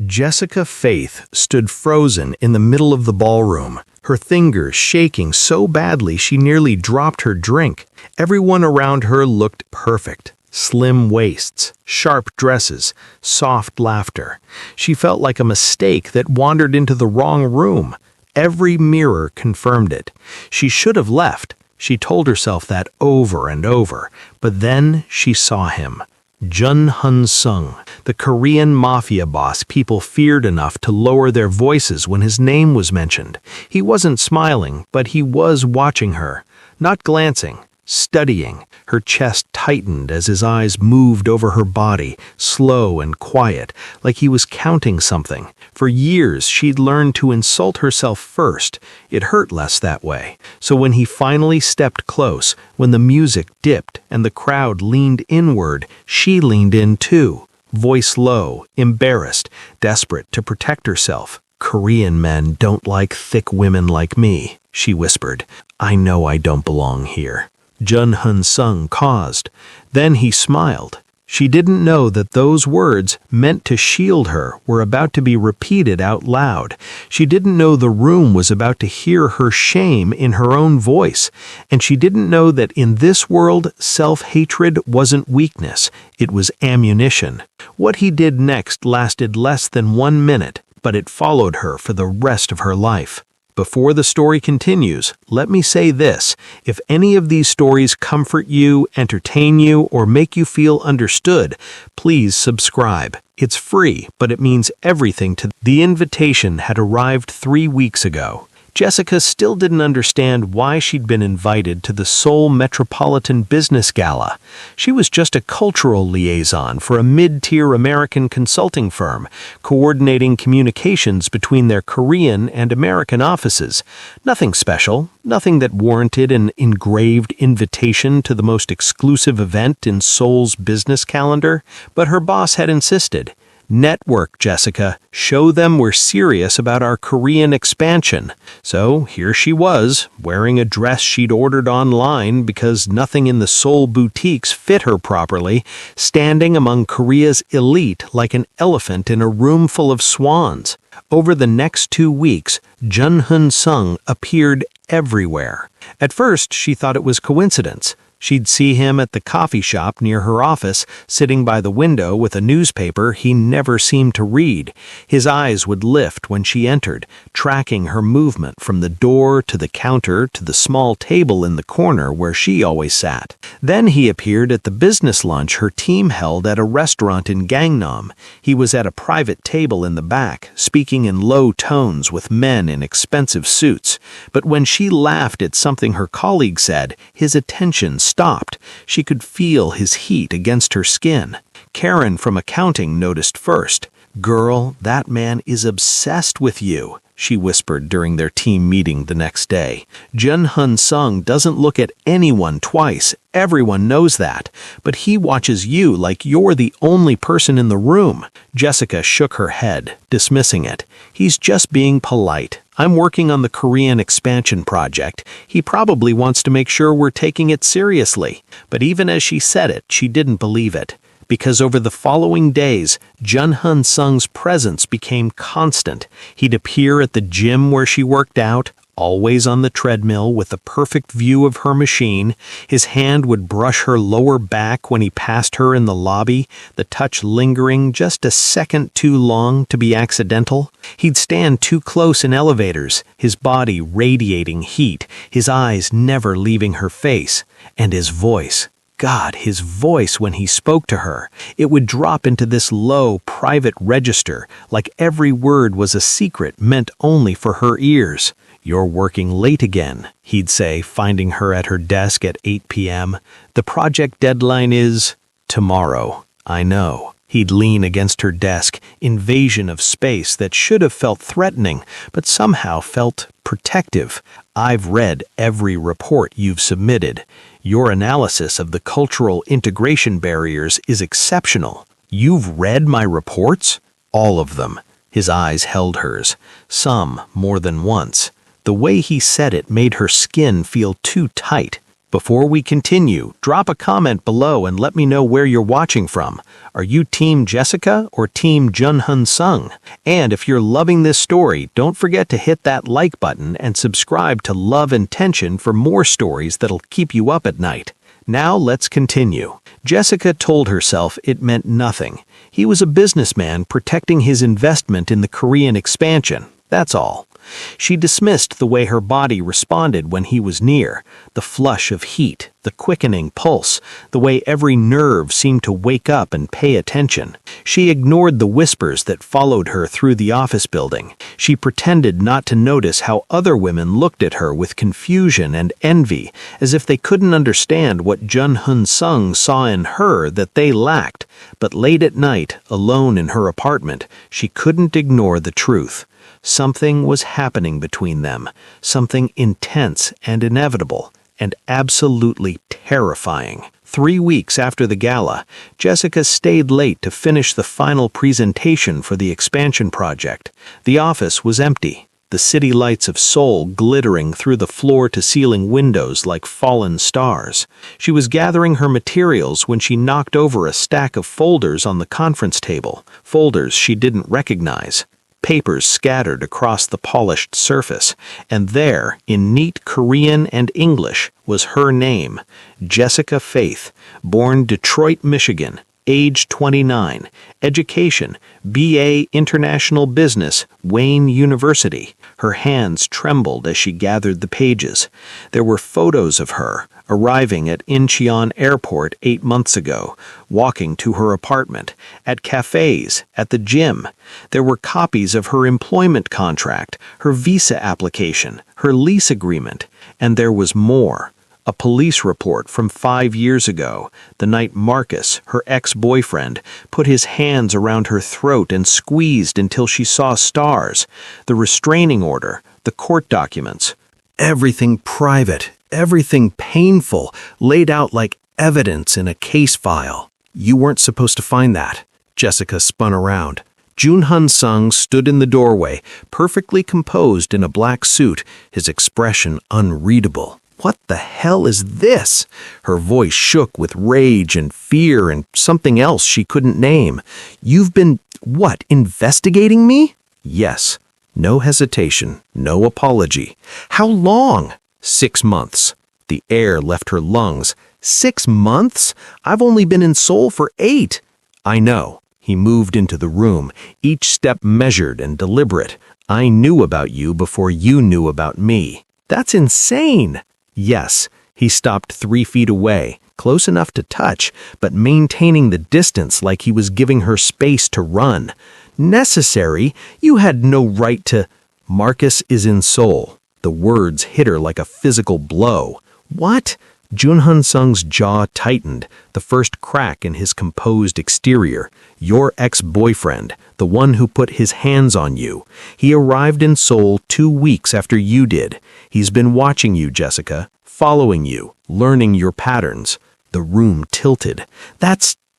Jessica Faith stood frozen in the middle of the ballroom, her fingers shaking so badly she nearly dropped her drink. Everyone around her looked perfect. Slim waists, sharp dresses, soft laughter. She felt like a mistake that wandered into the wrong room. Every mirror confirmed it. She should have left. She told herself that over and over. But then she saw him. Jun Hun-sung, the Korean Mafia boss people feared enough to lower their voices when his name was mentioned. He wasn't smiling, but he was watching her, not glancing, studying. Her chest tightened as his eyes moved over her body, slow and quiet, like he was counting something. For years, she'd learned to insult herself first. It hurt less that way. So when he finally stepped close, when the music dipped and the crowd leaned inward, she leaned in too, voice low, embarrassed, desperate to protect herself. "Korean men don't like thick women like me," she whispered. "I know I don't belong here." Jun Hun-sung paused. Then he smiled. She didn't know that those words, meant to shield her, were about to be repeated out loud. She didn't know the room was about to hear her shame in her own voice. And she didn't know that in this world, self-hatred wasn't weakness, it was ammunition. What he did next lasted less than 1 minute, but it followed her for the rest of her life. Before the story continues, let me say this. If any of these stories comfort you, entertain you, or make you feel understood, please subscribe. It's free, but it means everything to The invitation had arrived 3 weeks ago. Jessica still didn't understand why she'd been invited to the Seoul Metropolitan Business Gala. She was just a cultural liaison for a mid-tier American consulting firm, coordinating communications between their Korean and American offices. Nothing special, nothing that warranted an engraved invitation to the most exclusive event in Seoul's business calendar, but her boss had insisted. "Network, Jessica. Show them we're serious about our Korean expansion." So here she was, wearing a dress she'd ordered online because nothing in the Seoul boutiques fit her properly, standing among Korea's elite like an elephant in a room full of swans. Over the next 2 weeks, Jun Hun-sung appeared everywhere. At first, she thought it was coincidence. She'd see him at the coffee shop near her office, sitting by the window with a newspaper he never seemed to read. His eyes would lift when she entered, tracking her movement from the door to the counter to the small table in the corner where she always sat. Then he appeared at the business lunch her team held at a restaurant in Gangnam. He was at a private table in the back, speaking in low tones with men in expensive suits. But when she laughed at something her colleague said, his attention stopped. She could feel his heat against her skin. Karen from accounting noticed first. "Girl, that man is obsessed with you," she whispered during their team meeting the next day. Jun Hun-sung doesn't look at anyone twice. Everyone knows that. But he watches you like you're the only person in the room. Jessica shook her head, dismissing it. "He's just being polite. I'm working on the Korean expansion project. He probably wants to make sure we're taking it seriously." But even as she said it, she didn't believe it. Because over the following days, Jun Hun-sung's presence became constant. He'd appear at the gym where she worked out, always on the treadmill with a perfect view of her machine. His hand would brush her lower back when he passed her in the lobby, the touch lingering just a second too long to be accidental. He'd stand too close in elevators, his body radiating heat, his eyes never leaving her face. And his voice. God, his voice when he spoke to her. It would drop into this low, private register, like every word was a secret meant only for her ears. "You're working late again," he'd say, finding her at her desk at 8 p.m. "The project deadline is tomorrow." "I know." He'd lean against her desk, invasion of space that should have felt threatening, but somehow felt protective. "I've read every report you've submitted. Your analysis of the cultural integration barriers is exceptional." "You've read my reports?" "All of them." His eyes held hers, some more than once. The way he said it made her skin feel too tight. Before we continue, drop a comment below and let me know where you're watching from. Are you Team Jessica or Team Jun-Hun Sung? And if you're loving this story, don't forget to hit that like button and subscribe to Love and Tension for more stories that'll keep you up at night. Now let's continue. Jessica told herself it meant nothing. He was a businessman protecting his investment in the Korean expansion, that's all. She dismissed the way her body responded when he was near, the flush of heat, the quickening pulse, the way every nerve seemed to wake up and pay attention. She ignored the whispers that followed her through the office building. She pretended not to notice how other women looked at her with confusion and envy, as if they couldn't understand what Jun-Hun Sung saw in her that they lacked. But late at night, alone in her apartment, she couldn't ignore the truth. Something was happening between them, something intense and inevitable, and absolutely terrifying. 3 weeks after the gala, Jessica stayed late to finish the final presentation for the expansion project. The office was empty, the city lights of Seoul glittering through the floor-to-ceiling windows like fallen stars. She was gathering her materials when she knocked over a stack of folders on the conference table, folders she didn't recognize. Papers scattered across the polished surface, and there, in neat Korean and English, was her name, Jessica Faith, born Detroit, Michigan, age 29, education, B.A. International Business, Wayne University. Her hands trembled as she gathered the pages. There were photos of her, arriving at Incheon Airport 8 months ago, walking to her apartment, at cafes, at the gym. There were copies of her employment contract, her visa application, her lease agreement, and there was more. A police report from 5 years ago, the night Marcus, her ex-boyfriend, put his hands around her throat and squeezed until she saw stars. The restraining order, the court documents. Everything private, everything painful, laid out like evidence in a case file. You weren't supposed to find that. Jessica spun around. Jun-Hun Sung stood in the doorway, perfectly composed in a black suit, his expression unreadable. What the hell is this? Her voice shook with rage and fear and something else she couldn't name. You've been, what, investigating me? Yes. No hesitation, no apology. How long? 6 months. The air left her lungs. 6 months? I've only been in Seoul for 8. I know. He moved into the room, each step measured and deliberate. I knew about you before you knew about me. That's insane. Yes, he stopped 3 feet away, close enough to touch, but maintaining the distance like he was giving her space to run. Necessary? You had no right to... Marcus is in Seoul. The words hit her like a physical blow. What? Jun-Hun Sung's jaw tightened, the first crack in his composed exterior. Your ex-boyfriend, the one who put his hands on you. He arrived in Seoul 2 weeks after you did. He's been watching you, Jessica, following you, learning your patterns. The room tilted.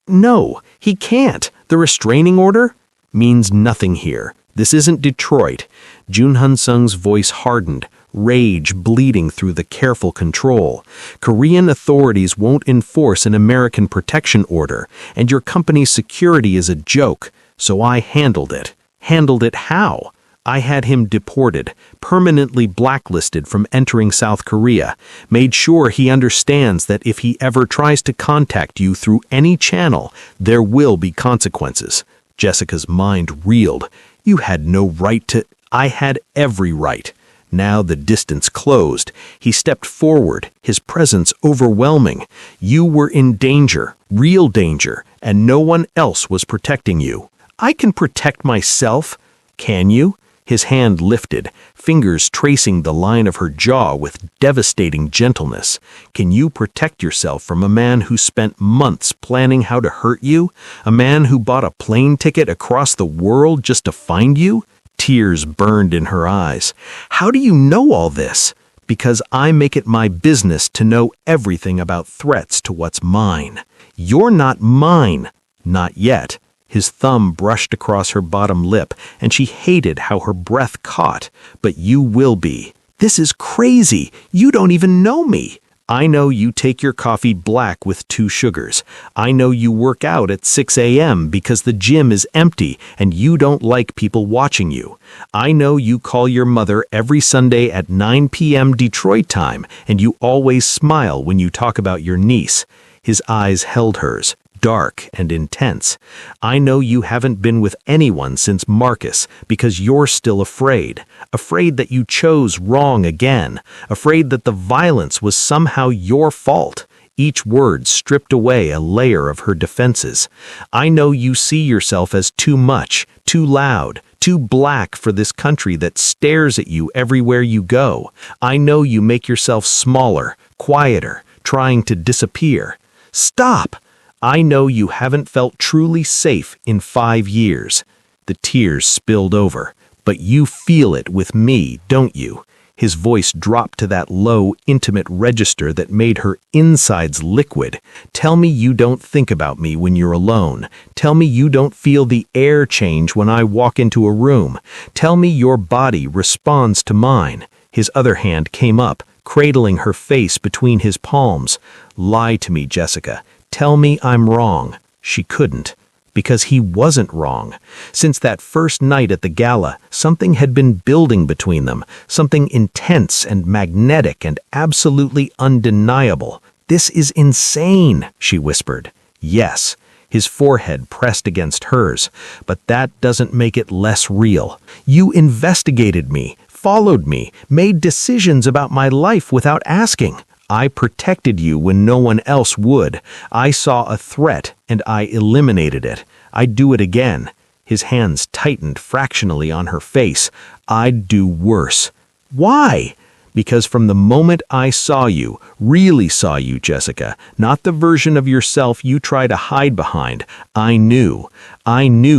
No, he can't. The restraining order means nothing here. This isn't Detroit. Jun-Hun Sung's voice hardened, rage bleeding through the careful control. Korean authorities won't enforce an American protection order, and your company's security is a joke, so I handled it. Handled it how? I had him deported, permanently blacklisted from entering South Korea, made sure he understands that if he ever tries to contact you through any channel, there will be consequences. Jessica's mind reeled. You had no right to... I had every right. Now the distance closed. He stepped forward, his presence overwhelming. You were in danger, real danger, and no one else was protecting you. I can protect myself. Can you? His hand lifted, fingers tracing the line of her jaw with devastating gentleness. Can you protect yourself from a man who spent months planning how to hurt you? A man who bought a plane ticket across the world just to find you? Tears burned in her eyes. How do you know all this? Because I make it my business to know everything about threats to what's mine. You're not mine. Not yet. His thumb brushed across her bottom lip, and she hated how her breath caught. But you will be. This is crazy. You don't even know me. I know you take your coffee black with 2 sugars. I know you work out at 6 a.m. because the gym is empty and you don't like people watching you. I know you call your mother every Sunday at 9 p.m. Detroit time and you always smile when you talk about your niece. His eyes held hers, dark and intense. I know you haven't been with anyone since Marcus because you're still afraid that you chose wrong again, afraid that the violence was somehow your fault. Each word stripped away a layer of her defenses. I know you see yourself as too much, too loud, too black for this country that stares at you everywhere you go. I know you make yourself smaller, quieter, trying to disappear. Stop! I know you haven't felt truly safe in 5 years. The tears spilled over. But you feel it with me, don't you? His voice dropped to that low, intimate register that made her insides liquid. Tell me you don't think about me when you're alone. Tell me you don't feel the air change when I walk into a room. Tell me your body responds to mine. His other hand came up, cradling her face between his palms. Lie to me, Jessica. Tell me I'm wrong. She couldn't. Because he wasn't wrong. Since that first night at the gala, something had been building between them, something intense and magnetic and absolutely undeniable. This is insane, she whispered. Yes. His forehead pressed against hers, but that doesn't make it less real. You investigated me, followed me, made decisions about my life without asking. I protected you when no one else would. I saw a threat, and I eliminated it. I'd do it again. His hands tightened fractionally on her face. I'd do worse. Why? Because from the moment I saw you, really saw you, Jessica, not the version of yourself you try to hide behind, I knew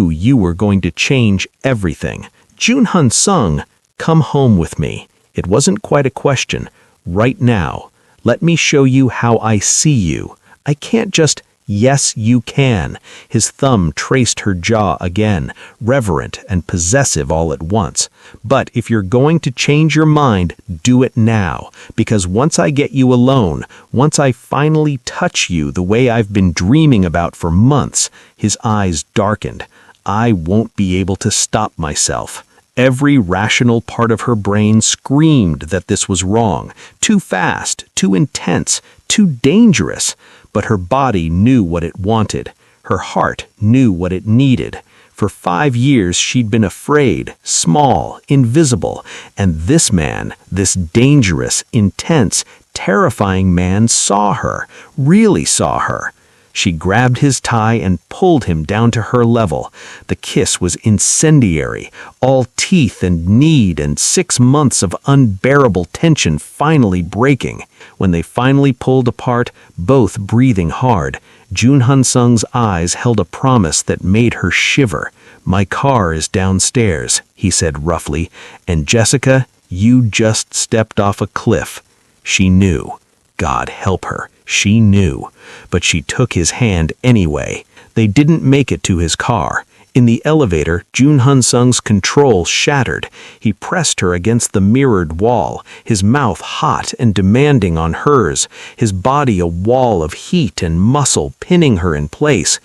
you were going to change everything. Junhan Sung, come home with me. It wasn't quite a question. Right now. Let me show you how I see you. I can't just, yes, you can. His thumb traced her jaw again, reverent and possessive all at once. But if you're going to change your mind, do it now. Because once I get you alone, once I finally touch you the way I've been dreaming about for months, his eyes darkened. I won't be able to stop myself. Every rational part of her brain screamed that this was wrong, too fast, too intense, too dangerous. But her body knew what it wanted. Her heart knew what it needed. For 5 years she'd been afraid, small, invisible, and this man, this dangerous, intense, terrifying man saw her, really saw her. She grabbed his tie and pulled him down to her level. The kiss was incendiary, all teeth and need and 6 months of unbearable tension finally breaking. When they finally pulled apart, both breathing hard, Junhan Sung's eyes held a promise that made her shiver. My car is downstairs, he said roughly, and Jessica, you just stepped off a cliff. She knew. God help her. She knew, but she took his hand anyway. They didn't make it to his car. In the elevator, Junhan Sung's control shattered. He pressed her against the mirrored wall, his mouth hot and demanding on hers, his body a wall of heat and muscle pinning her in place.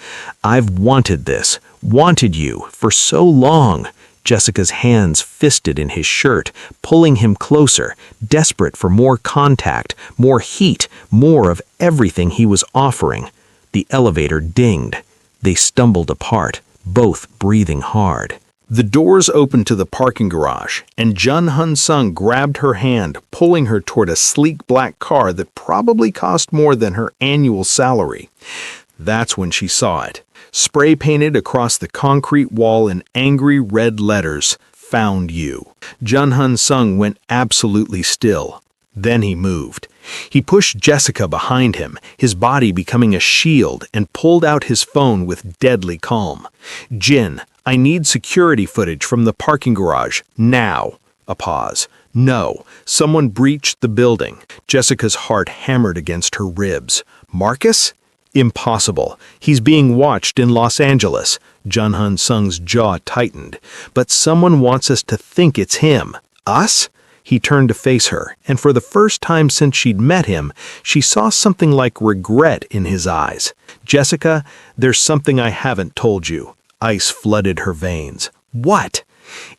I've wanted this, wanted you, for so long. Jessica's hands fisted in his shirt, pulling him closer, desperate for more contact, more heat, more of everything he was offering. The elevator dinged. They stumbled apart, both breathing hard. The doors opened to the parking garage, and Junhan Sung grabbed her hand, pulling her toward a sleek black car that probably cost more than her annual salary. That's when she saw it. Spray painted across the concrete wall in angry red letters, "Found you." Junhan Sung went absolutely still. Then he moved. He pushed Jessica behind him, his body becoming a shield, and pulled out his phone with deadly calm. "Jin, I need security footage from the parking garage, now." A pause. "No, someone breached the building." Jessica's heart hammered against her ribs. "Marcus? Impossible. He's being watched in Los Angeles." Junhan Sung's jaw tightened. "But someone wants us to think it's him." "Us?" He turned to face her, and for the first time since she'd met him, she saw something like regret in his eyes. "Jessica, there's something I haven't told you." Ice flooded her veins. "What?"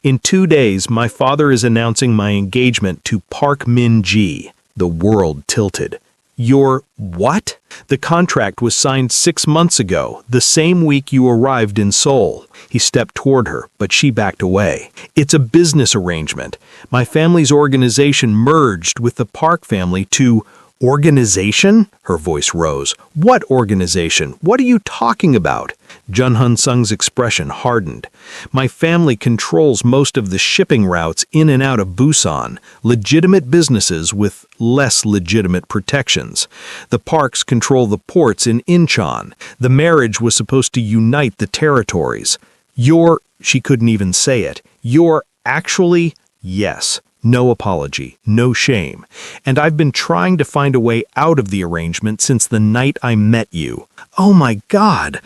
"In 2 days, my father is announcing my engagement to Park Min-ji." The world tilted. "Your what?" "The contract was signed 6 months ago, the same week you arrived in Seoul." He stepped toward her, but she backed away. "It's a business arrangement. My family's organization merged with the Park family to—" "Organization?" Her voice rose. "What organization? What are you talking about?" Jun Hun-sung's expression hardened. "My family controls most of the shipping routes in and out of Busan, legitimate businesses with less legitimate protections. The Parks control the ports in Incheon. The marriage was supposed to unite the territories. You're—" she couldn't even say it. "You're actually—" "Yes. No apology, no shame. And I've been trying to find a way out of the arrangement since the night I met you." "Oh my God!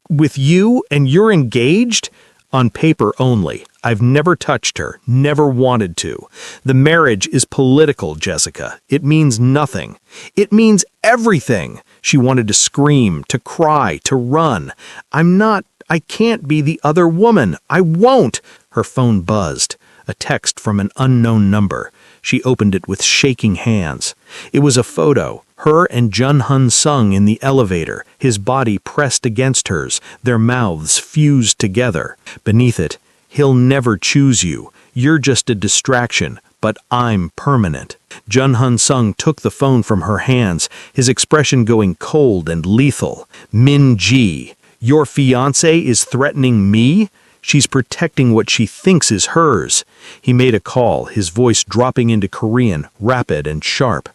With you, and you're engaged?" "On paper only. I've never touched her, never wanted to. The marriage is political, Jessica. It means nothing. It means everything." She wanted to scream, to cry, to run. I can't be the other woman. I won't." Her phone buzzed. A text from an unknown number. She opened it with shaking hands. It was a photo, her and Jun Hun-sung in the elevator, his body pressed against hers, their mouths fused together. Beneath it, "He'll never choose you. You're just a distraction, but I'm permanent." Jun Hun-sung took the phone from her hands, his expression going cold and lethal. "Min-ji, your fiancé is threatening me? She's protecting what she thinks is hers." He made a call, his voice dropping into Korean, rapid and sharp.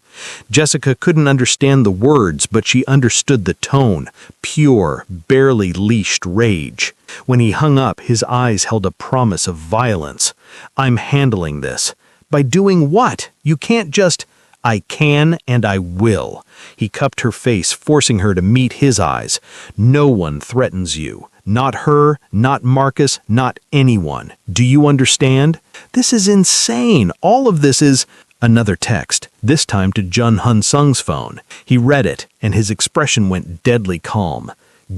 Jessica couldn't understand the words, but she understood the tone, pure, barely leashed rage. When he hung up, his eyes held a promise of violence. "I'm handling this." "By doing what? You can't just—" "I can and I will." He cupped her face, forcing her to meet his eyes. "No one threatens you. Not her, not Marcus, not anyone. Do you understand?" "This is insane. All of this is—" Another text, this time to Jun Hun-sung's phone. He read it, and his expression went deadly calm.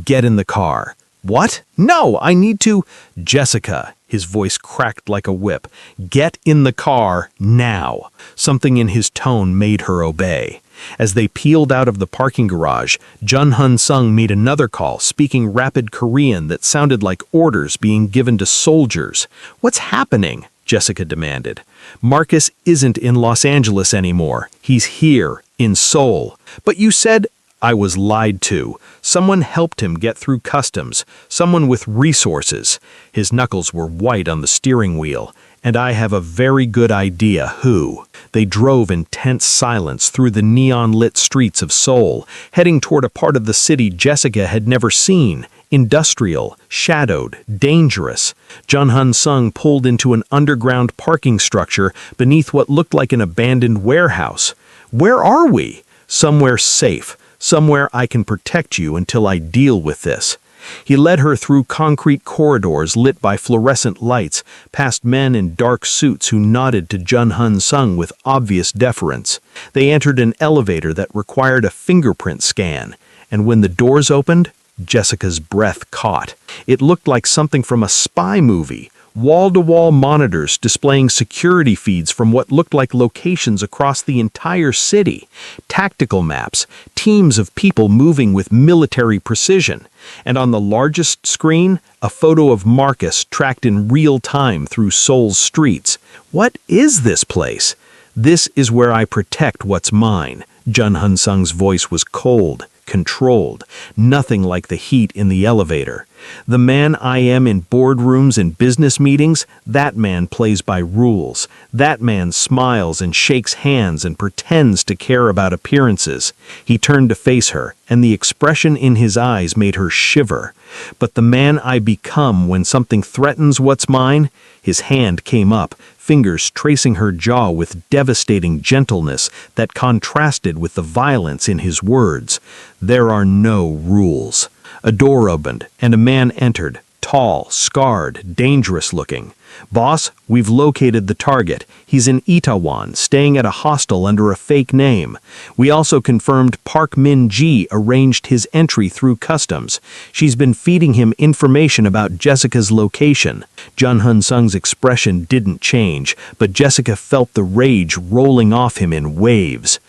"Get in the car." "What? No, I need to—" "Jessica," his voice cracked like a whip. "Get in the car, now." Something in his tone made her obey. As they peeled out of the parking garage, Jun Hun-sung made another call, speaking rapid Korean that sounded like orders being given to soldiers. "What's happening?" Jessica demanded. "Marcus isn't in Los Angeles anymore. He's here, in Seoul." "But you said—" "I was lied to. Someone helped him get through customs, someone with resources." His knuckles were white on the steering wheel. "And I have a very good idea who." They drove in tense silence through the neon-lit streets of Seoul, heading toward a part of the city Jessica had never seen. Industrial, shadowed, dangerous. Jun Hun-sung pulled into an underground parking structure beneath what looked like an abandoned warehouse. "Where are we?" "Somewhere safe. Somewhere I can protect you until I deal with this." He led her through concrete corridors lit by fluorescent lights, past men in dark suits who nodded to Jun Hun-sung with obvious deference. They entered an elevator that required a fingerprint scan, and when the doors opened, Jessica's breath caught. It looked like something from a spy movie. Wall-to-wall monitors displaying security feeds from what looked like locations across the entire city. Tactical maps, teams of people moving with military precision. And on the largest screen, a photo of Marcus tracked in real time through Seoul's streets. "What is this place?" "This is where I protect what's mine." Jun Hun-sung's voice was cold, controlled, nothing like the heat in the elevator. "The man I am in boardrooms and business meetings, that man plays by rules. That man smiles and shakes hands and pretends to care about appearances." He turned to face her, and the expression in his eyes made her shiver. "But the man I become when something threatens what's mine—" His hand came up, fingers tracing her jaw with devastating gentleness that contrasted with the violence in his words. "There are no rules." A door opened, and a man entered, Tall, scarred, dangerous looking. "Boss, we've located the target. He's in Itaewon, staying at a hostel under a fake name. We also confirmed Park Min-ji arranged his entry through customs. She's been feeding him information about Jessica's location." Jun Hun-sung's expression didn't change, but Jessica felt the rage rolling off him in waves.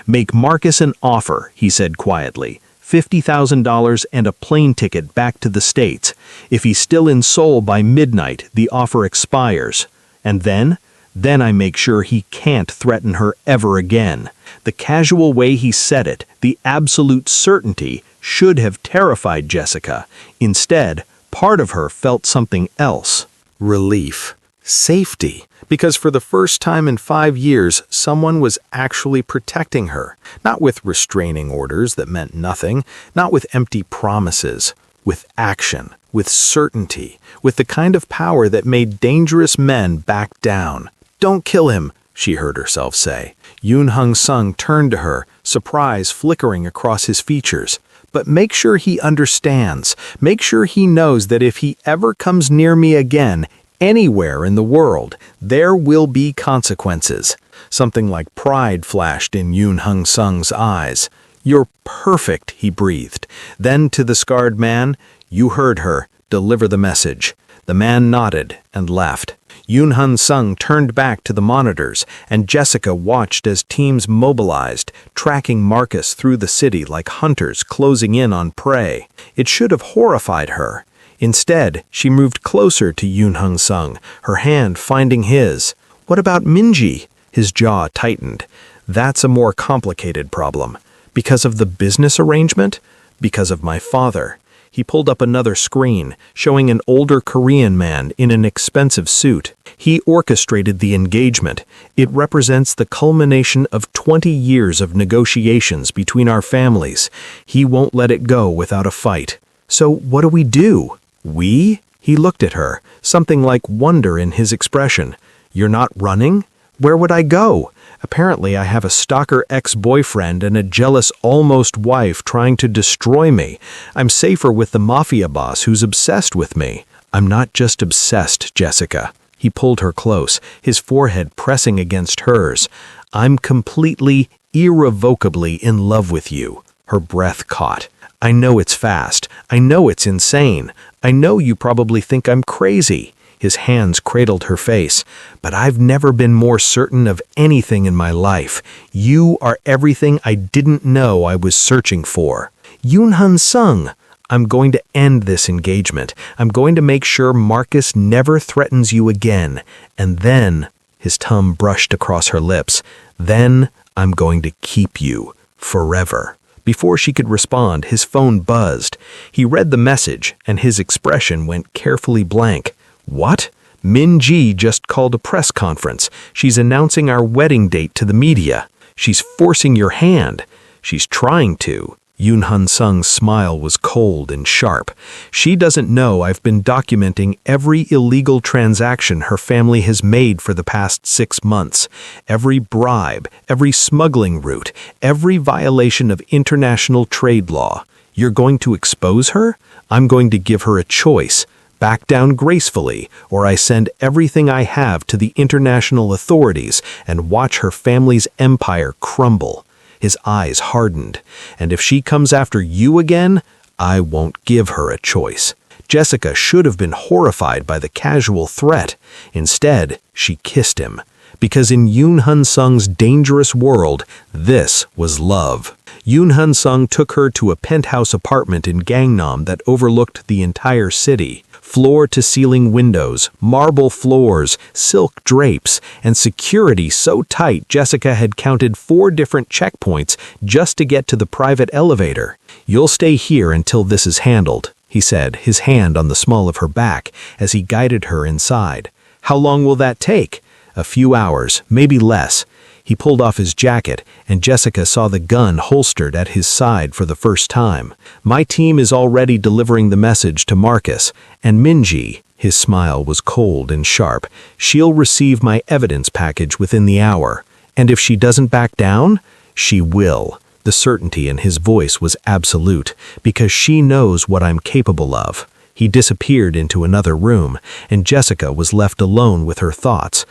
"Make Marcus an offer," he said quietly. $50,000 and a plane ticket back to the States. If he's still in Seoul by midnight, the offer expires. And then I make sure he can't threaten her ever again. The casual way he said it, the absolute certainty, should have terrified Jessica. Instead, part of her felt something else. Relief. Safety. Because for the first time in 5 years, someone was actually protecting her. Not with restraining orders that meant nothing, not with empty promises, with action, with certainty, with the kind of power that made dangerous men back down. "Don't kill him," she heard herself say. Yoon Hung-sung turned to her, surprise flickering across his features. "But make sure he understands. Make sure he knows that if he ever comes near me again, anywhere in the world, there will be consequences." Something like pride flashed in Yoon Hung-sung's eyes. "You're perfect," he breathed. Then to the scarred man, "You heard her. Deliver the message." The man nodded and left. Yoon Hung-sung turned back to the monitors, and Jessica watched as teams mobilized, tracking Marcus through the city like hunters closing in on prey. It should have horrified her. Instead, she moved closer to Yoon Hung-sung, her hand finding his. "What about Min-ji?" His jaw tightened. "That's a more complicated problem. Because of the business arrangement? Because of my father." He pulled up another screen, showing an older Korean man in an expensive suit. He orchestrated the engagement. It represents the culmination of 20 years of negotiations between our families. He won't let it go without a fight. "So what do we do?" "We?" He looked at her, something like wonder in his expression. "You're not running? Where would I go? Apparently I have a stalker ex-boyfriend and a jealous almost wife trying to destroy me. I'm safer with the Mafia boss who's obsessed with me." "I'm not just obsessed, Jessica." He pulled her close, his forehead pressing against hers. "I'm completely, irrevocably in love with you." Her breath caught. "I know it's fast. I know it's insane. I know you probably think I'm crazy." His hands cradled her face. "But I've never been more certain of anything in my life. You are everything I didn't know I was searching for." "Yoon Hung-sung, I'm going to end this engagement. I'm going to make sure Marcus never threatens you again. And then," his tongue brushed across her lips, "then I'm going to keep you forever." Before she could respond, his phone buzzed. He read the message, and his expression went carefully blank. "What?" "Min-ji just called a press conference. She's announcing our wedding date to the media. She's forcing your hand." "She's trying to." Yoon Hung-sung's smile was cold and sharp. "She doesn't know I've been documenting every illegal transaction her family has made for the past 6 months. Every bribe, every smuggling route, every violation of international trade law. You're going to expose her? I'm going to give her a choice. Back down gracefully, or I send everything I have to the international authorities and watch her family's empire crumble." His eyes hardened. "And if she comes after you again, I won't give her a choice." Jessica should have been horrified by the casual threat. Instead, she kissed him. Because in Yoon Hung-sung's dangerous world, this was love. Yoon Hung-sung took her to a penthouse apartment in Gangnam that overlooked the entire city. Floor-to-ceiling windows, marble floors, silk drapes, and security so tight Jessica had counted 4 different checkpoints just to get to the private elevator. "You'll stay here until this is handled," he said, his hand on the small of her back, as he guided her inside. "How long will that take?" "A few hours, maybe less." He pulled off his jacket, and Jessica saw the gun holstered at his side for the first time. "My team is already delivering the message to Marcus, and Min-ji," his smile was cold and sharp, "she'll receive my evidence package within the hour. And if she doesn't back down, she will." The certainty in his voice was absolute, "because she knows what I'm capable of." He disappeared into another room, and Jessica was left alone with her thoughts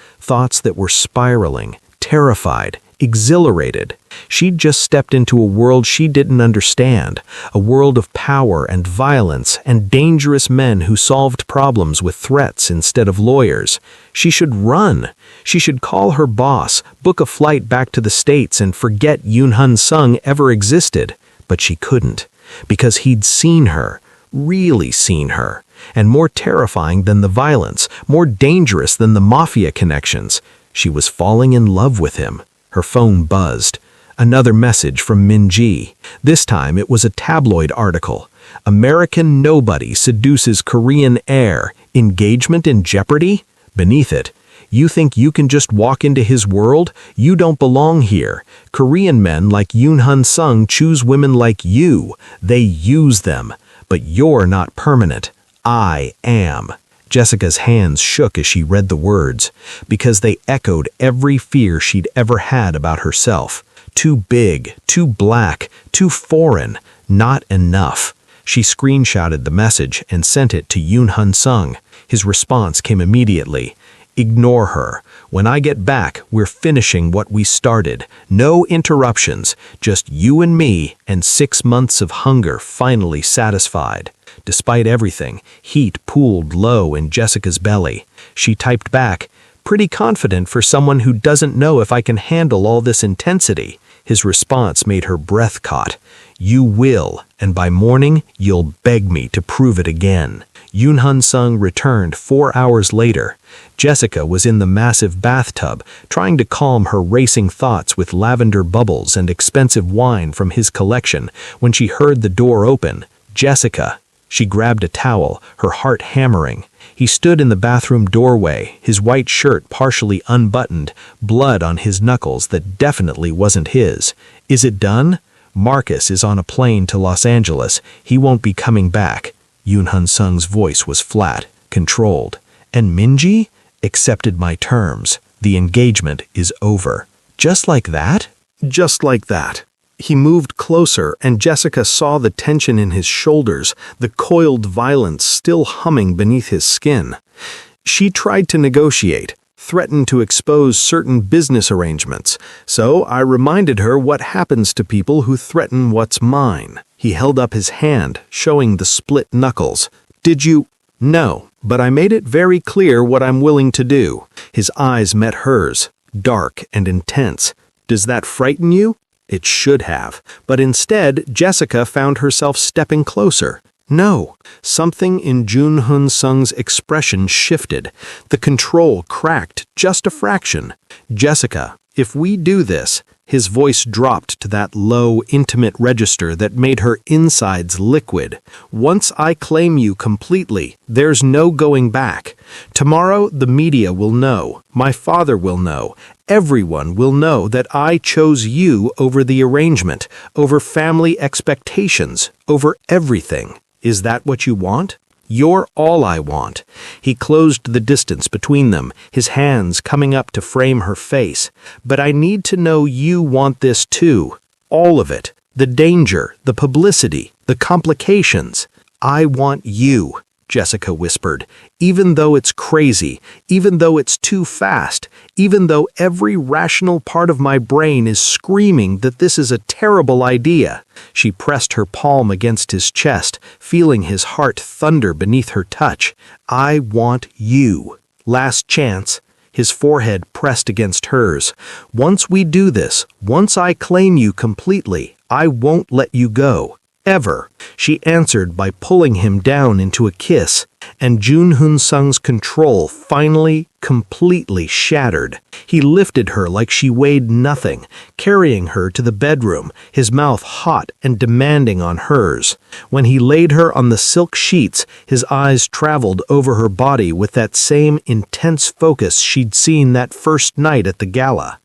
that were spiraling, terrified, exhilarated. She'd just stepped into a world she didn't understand, a world of power and violence and dangerous men who solved problems with threats instead of lawyers. She should run. She should call her boss, book a flight back to the States, and forget Yoon Sung ever existed. But she couldn't, because he'd seen her, really seen her. And more terrifying than the violence, more dangerous than the Mafia connections, she was falling in love with him. Her phone buzzed. Another message from Min-ji. This time it was a tabloid article. American nobody seduces Korean heir. Engagement in jeopardy? Beneath it, you think you can just walk into his world? You don't belong here. Korean men like Yoon Sung choose women like you. They use them. But you're not permanent. I am. Jessica's hands shook as she read the words, because they echoed every fear she'd ever had about herself. Too big, too black, too foreign, not enough. She screenshotted the message and sent it to Yoon Sung. His response came immediately. Ignore her. When I get back, we're finishing what we started. No interruptions, just you and me and 6 months of hunger finally satisfied. Despite everything, heat pooled low in Jessica's belly. She typed back, pretty confident for someone who doesn't know if I can handle all this intensity. His response made her breath caught. You will, and by morning, you'll beg me to prove it again. Yoon Sung returned 4 hours later. Jessica was in the massive bathtub, trying to calm her racing thoughts with lavender bubbles and expensive wine from his collection, when she heard the door open. Jessica. She grabbed a towel, her heart hammering. He stood in the bathroom doorway, his white shirt partially unbuttoned, blood on his knuckles that definitely wasn't his. Is it done? Marcus is on a plane to Los Angeles. He won't be coming back. Yoon Sung's voice was flat, controlled. And Min-ji? Accepted my terms. The engagement is over. Just like that? Just like that. He moved closer, and Jessica saw the tension in his shoulders, the coiled violence still humming beneath his skin. She tried to negotiate, threatened to expose certain business arrangements, so I reminded her what happens to people who threaten what's mine. He held up his hand, showing the split knuckles. Did you? No, but I made it very clear what I'm willing to do. His eyes met hers, dark and intense. Does that frighten you? It should have, but instead, Jessica found herself stepping closer. No, something in Yoon Sung's expression shifted. The control cracked just a fraction. Jessica, if we do this, his voice dropped to that low, intimate register that made her insides liquid. Once I claim you completely, there's no going back. Tomorrow, the media will know. My father will know. Everyone will know that I chose you over the arrangement, over family expectations, over everything. Is that what you want? You're all I want. He closed the distance between them, his hands coming up to frame her face. But I need to know you want this too. All of it. The danger, the publicity, the complications. I want you, Jessica whispered, even though it's crazy, even though it's too fast, even though every rational part of my brain is screaming that this is a terrible idea. She pressed her palm against his chest, feeling his heart thunder beneath her touch. I want you. Last chance. His forehead pressed against hers. Once we do this, once I claim you completely, I won't let you go. Ever. She answered by pulling him down into a kiss, and Yoon Sung's control finally, completely shattered. He lifted her like she weighed nothing, carrying her to the bedroom, his mouth hot and demanding on hers. When he laid her on the silk sheets, his eyes traveled over her body with that same intense focus she'd seen that first night at the gala.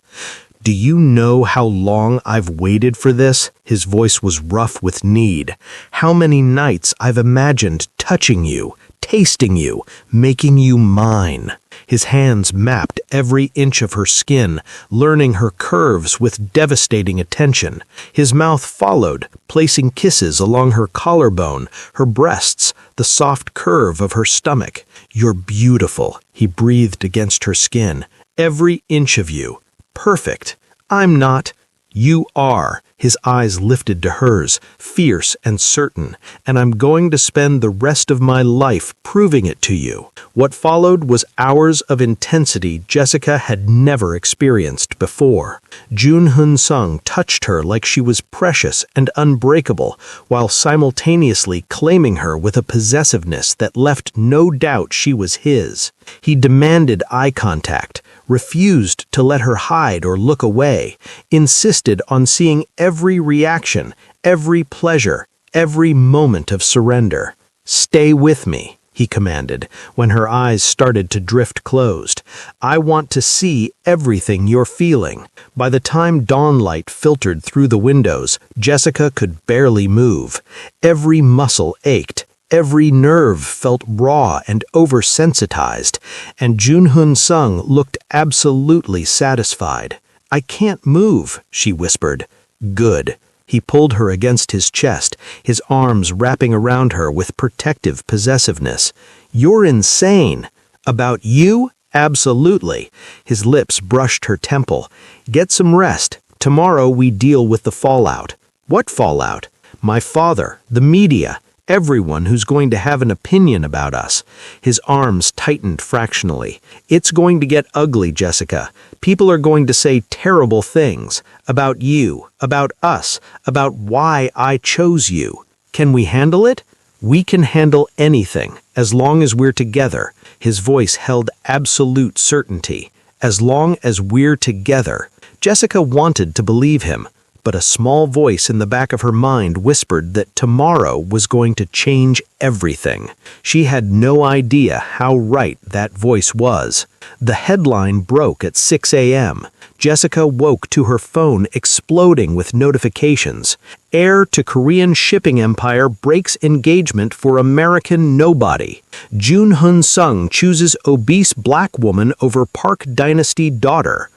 Do you know how long I've waited for this? His voice was rough with need. How many nights I've imagined touching you, tasting you, making you mine. His hands mapped every inch of her skin, learning her curves with devastating attention. His mouth followed, placing kisses along her collarbone, her breasts, the soft curve of her stomach. "You're beautiful," he breathed against her skin. "Every inch of you. Perfect. I'm not." "You are." His eyes lifted to hers, fierce and certain, "and I'm going to spend the rest of my life proving it to you." What followed was hours of intensity Jessica had never experienced before. Jun Hun Sung touched her like she was precious and unbreakable, while simultaneously claiming her with a possessiveness that left no doubt she was his. He demanded eye contact, refused to let her hide or look away, insisted on seeing every reaction, every pleasure, every moment of surrender. "Stay with me," he commanded, when her eyes started to drift closed. "I want to see everything you're feeling." By the time dawnlight filtered through the windows, Jessica could barely move. Every muscle ached. Every nerve felt raw and oversensitized, and Jun Hun Sung looked absolutely satisfied. "I can't move," she whispered. "Good." He pulled her against his chest, his arms wrapping around her with protective possessiveness. "You're insane." "About you? Absolutely." His lips brushed her temple. "Get some rest. Tomorrow we deal with the fallout." "What fallout?" "My father, the media. Everyone who's going to have an opinion about us." His arms tightened fractionally. "It's going to get ugly, Jessica. People are going to say terrible things about you, about us, about why I chose you. Can we handle it?" "We can handle anything, as long as we're together." His voice held absolute certainty. "As long as we're together." Jessica wanted to believe him, but a small voice in the back of her mind whispered that tomorrow was going to change everything. She had no idea how right that voice was. The headline broke at 6 a.m. Jessica woke to her phone exploding with notifications. "Heir to Korean shipping empire breaks engagement for American nobody." Jun Hun Sung chooses obese black woman over Park Dynasty daughter.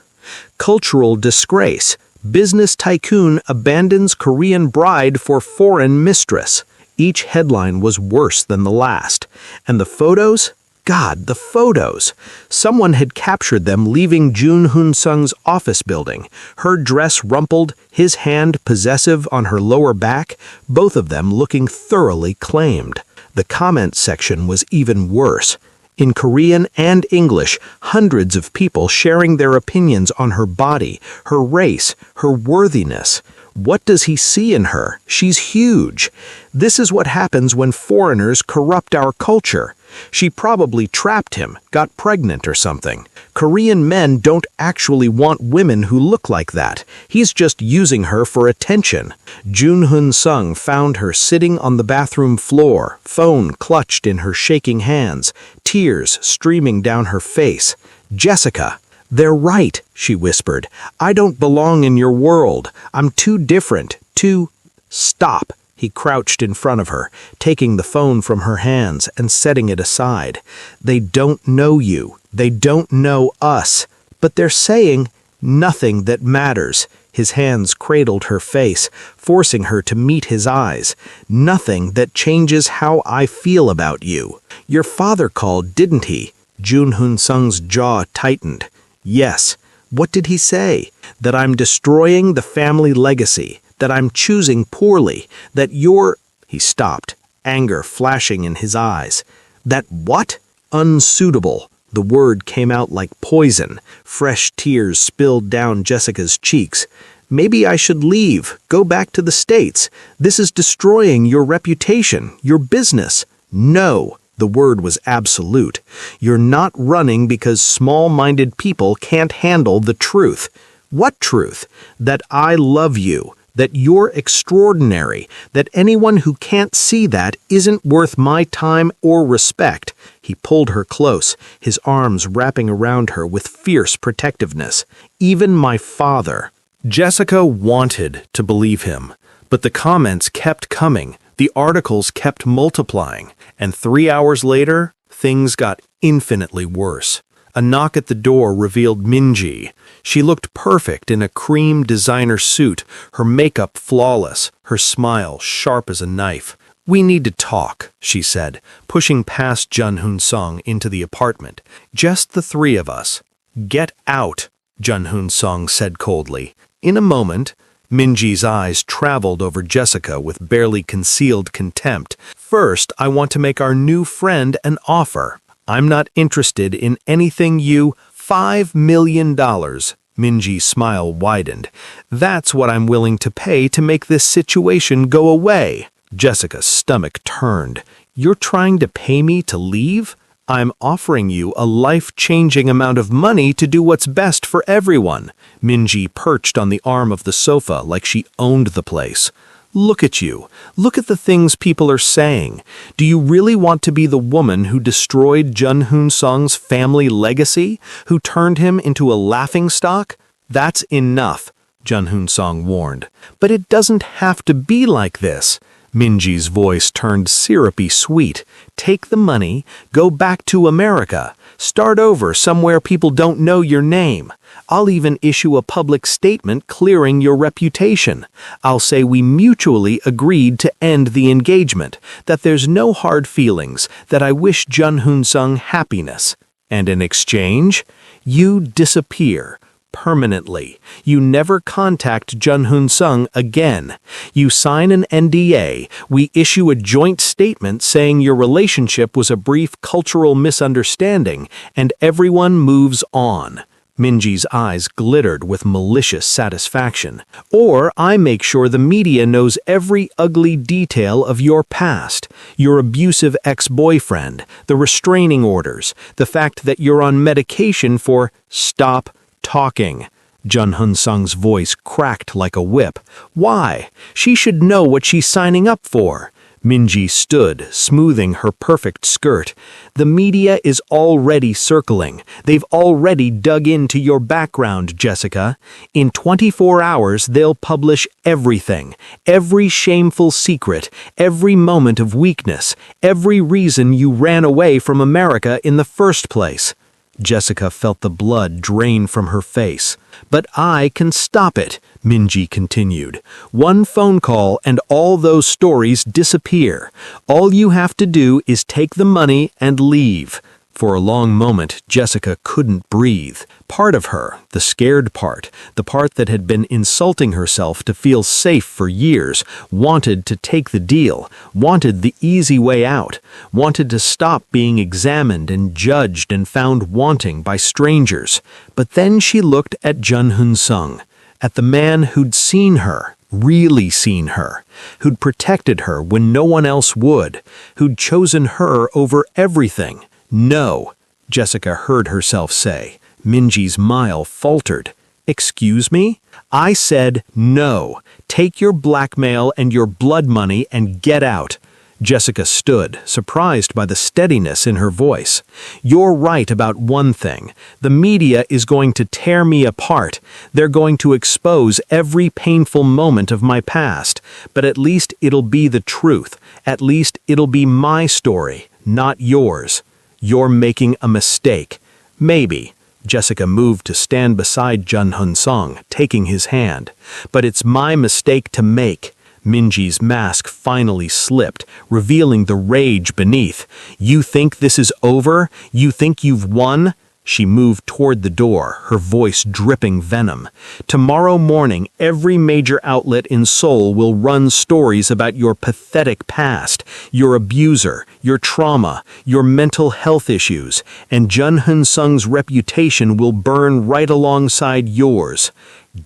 Cultural disgrace. Business tycoon abandons Korean bride for foreign mistress. Each headline was worse than the last. And the photos? God, the photos! Someone had captured them leaving Jun Hun Sung's office building, her dress rumpled, his hand possessive on her lower back, both of them looking thoroughly claimed. The comment section was even worse. In Korean and English, hundreds of people sharing their opinions on her body, her race, her worthiness. What does he see in her? She's huge. This is what happens when foreigners corrupt our culture. She probably trapped him, got pregnant or something. Korean men don't actually want women who look like that. He's just using her for attention. Jun Hun Sung found her sitting on the bathroom floor, phone clutched in her shaking hands, tears streaming down her face. "Jessica." "They're right," she whispered. "I don't belong in your world. I'm too different, too—" "Stop." He crouched in front of her, taking the phone from her hands and setting it aside. "They don't know you. They don't know us. But they're saying nothing that matters." His hands cradled her face, forcing her to meet his eyes. "Nothing that changes how I feel about you." "Your father called, didn't he?" Jun Hun Sung's jaw tightened. "Yes." "What did he say?" "That I'm destroying the family legacy, that I'm choosing poorly, that you're—" He stopped, anger flashing in his eyes. "That what?" "Unsuitable." The word came out like poison. Fresh tears spilled down Jessica's cheeks. "Maybe I should leave, go back to the States. This is destroying your reputation, your business." "No." The word was absolute. "You're not running because small-minded people can't handle the truth." "What truth?" "That I love you, that you're extraordinary, that anyone who can't see that isn't worth my time or respect." He pulled her close, his arms wrapping around her with fierce protectiveness. "Even my father." Jessica wanted to believe him, but the comments kept coming, the articles kept multiplying, and 3 hours later, things got infinitely worse. A knock at the door revealed Minji. She looked perfect in a cream designer suit, her makeup flawless, her smile sharp as a knife. "We need to talk," she said, pushing past Jun Hoon-sung into the apartment. "Just the three of us." "Get out," Jun Hoon-sung said coldly. In a moment, Minji's eyes traveled over Jessica with barely concealed contempt. "First, I want to make our new friend an offer. I'm not interested in anything you— $5 million. Minji's smile widened. "That's what I'm willing to pay to make this situation go away." Jessica's stomach turned. "You're trying to pay me to leave? I'm offering you a life-changing amount of money to do what's best for everyone." Minji perched on the arm of the sofa like she owned the place. "Look at you. Look at the things people are saying. Do you really want to be the woman who destroyed Jun Hoon-sung's family legacy? Who turned him into a laughingstock? That's enough," Jun Hoon-sung warned. "But it doesn't have to be like this." Minji's voice turned syrupy sweet. "Take the money, go back to America. Start over somewhere people don't know your name. I'll even issue a public statement clearing your reputation. I'll say we mutually agreed to end the engagement, that there's no hard feelings, that I wish Jun Hoon-sung happiness. And in exchange, you disappear. Permanently. You never contact Jun Hoon-sung again. You sign an NDA. We issue a joint statement saying your relationship was a brief cultural misunderstanding, and everyone moves on." Minji's eyes glittered with malicious satisfaction. "Or I make sure the media knows every ugly detail of your past, your abusive ex-boyfriend, the restraining orders, the fact that you're on medication for— Stop talking." Jun Hoon-sung's voice cracked like a whip. "Why? She should know what she's signing up for." Minji stood, smoothing her perfect skirt. "The media is already circling. They've already dug into your background, Jessica. In 24 hours, they'll publish everything. Every shameful secret, every moment of weakness, every reason you ran away from America in the first place." Jessica felt the blood drain from her face. "But I can stop it," Minji continued. "One phone call and all those stories disappear. All you have to do is take the money and leave." For a long moment, Jessica couldn't breathe. Part of her, the scared part, the part that had been insulting herself to feel safe for years, wanted to take the deal, wanted the easy way out, wanted to stop being examined and judged and found wanting by strangers. But then she looked at Jun Hoon-sung, at the man who'd seen her, really seen her, who'd protected her when no one else would, who'd chosen her over everything. "No," Jessica heard herself say. Minji's smile faltered. "Excuse me? I said no. Take your blackmail and your blood money and get out." Jessica stood, surprised by the steadiness in her voice. "You're right about one thing. The media is going to tear me apart. They're going to expose every painful moment of my past. But at least it'll be the truth. At least it'll be my story, not yours. You're making a mistake." "Maybe." Jessica moved to stand beside Jun Hoon-sung, taking his hand. "But it's my mistake to make." Minji's mask finally slipped, revealing the rage beneath. "You think this is over? You think you've won?" She moved toward the door, her voice dripping venom. "Tomorrow morning, every major outlet in Seoul will run stories about your pathetic past, your abuser, your trauma, your mental health issues, and Jun Hoon-sung's reputation will burn right alongside yours."